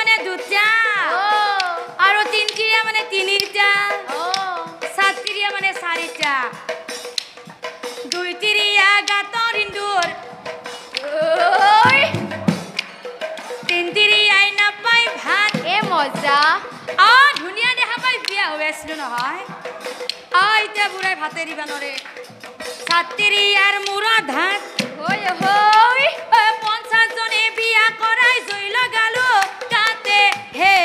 মানে দুটা আৰু তিনটিৰিয়া মানে তিনিটা সাতটিৰিয়া মানে চাৰিটা দুইটিৰিয়া গাতৰ ইন্দুৰ তিনটিৰিয়াই নাপায় ভাত মজা ধুনীয়া দেখা পাই বিয়া হৈ আছিলো নহয় এতিয়া বুঢ়াই ভাতে দিবা নৰে সাতটিৰিয়াৰ মূৰত ধাত 50 জনে বিয়া কৰাই জই লগালো কাতে হে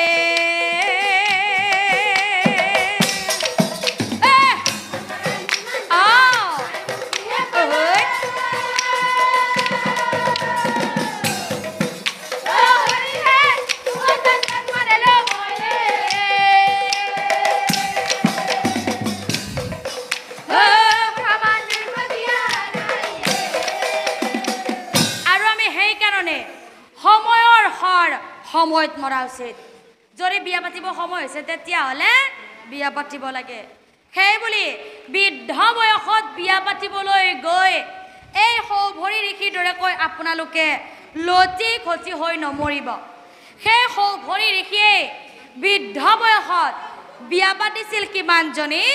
সময়ত মৰা উচিত যদি বিয়া পাতিব সময় হৈছে তেতিয়াহ'লে বিয়া পাতিব লাগে সেই বুলি বৃদ্ধ বয়সত বিয়া পাতিবলৈ গৈ এই সৌভৰি ঋষিৰ দৰে কৈ আপোনালোকে লতি খচি হৈ নমৰিব সেই সৌভৰি ঋষিয়ে বৃদ্ধ বয়সত বিয়া পাতিছিল কিমানজনী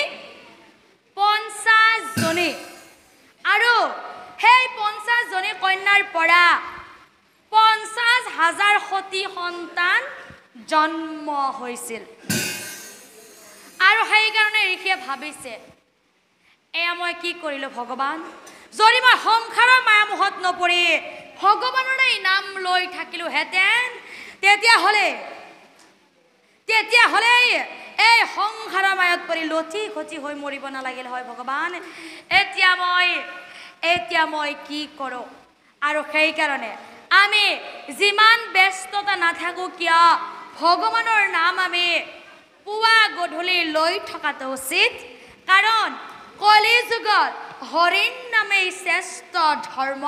50 জনী আৰু সেই 50 জনী কন্যাৰ পৰা 50,000 সতী সন্তান জন্ম হৈছিল আৰু সেইকাৰণে ঋষিয়ে ভাবিছে এয়া মই কি কৰিলো ভগৱান যদি মই সংসাৰৰ মায়ামোহত নপৰি ভগৱানৰ নাম লৈ থাকিলো হেতেন তেতিয়াহ'লে এই সংসাৰৰ মায়াত পৰি লতি খতি হৈ মৰিব নালাগিল হয় ভগৱান এতিয়া মই কি কৰোঁ আৰু সেইকাৰণে আমি যিমান ব্যস্ততা নাথাকো কিয় ভগৱানৰ নাম আমি পুৱা গধূলি লৈ থকাটো উচিত কাৰণ কলি যুগত হৰিৰ নামেই শ্ৰেষ্ঠ ধৰ্ম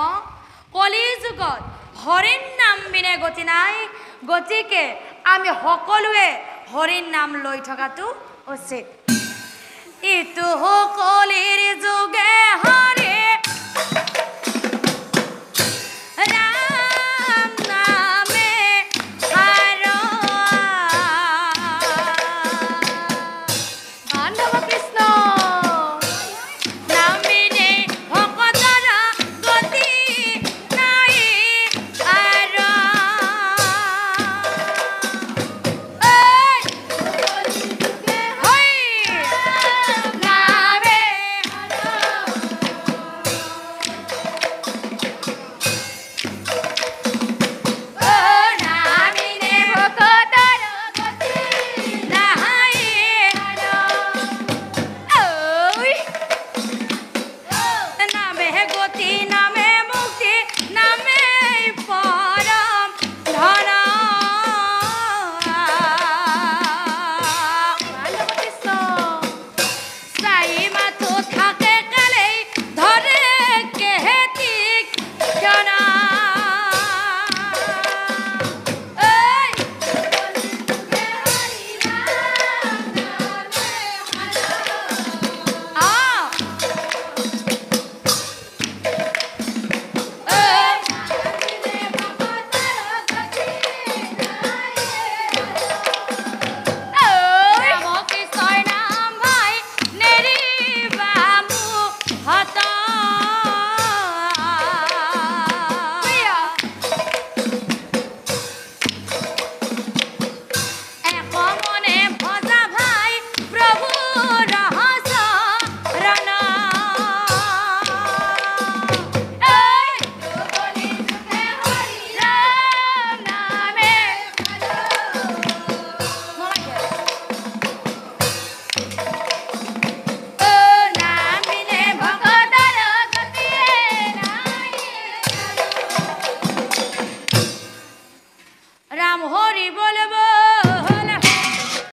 কলি যুগত হৰিৰ নাম বিনে গতি নাই গতিকে আমি সকলোৱে হৰিৰ নাম লৈ থকাটো উচিত ইটো কলিৰ যুগে হৰি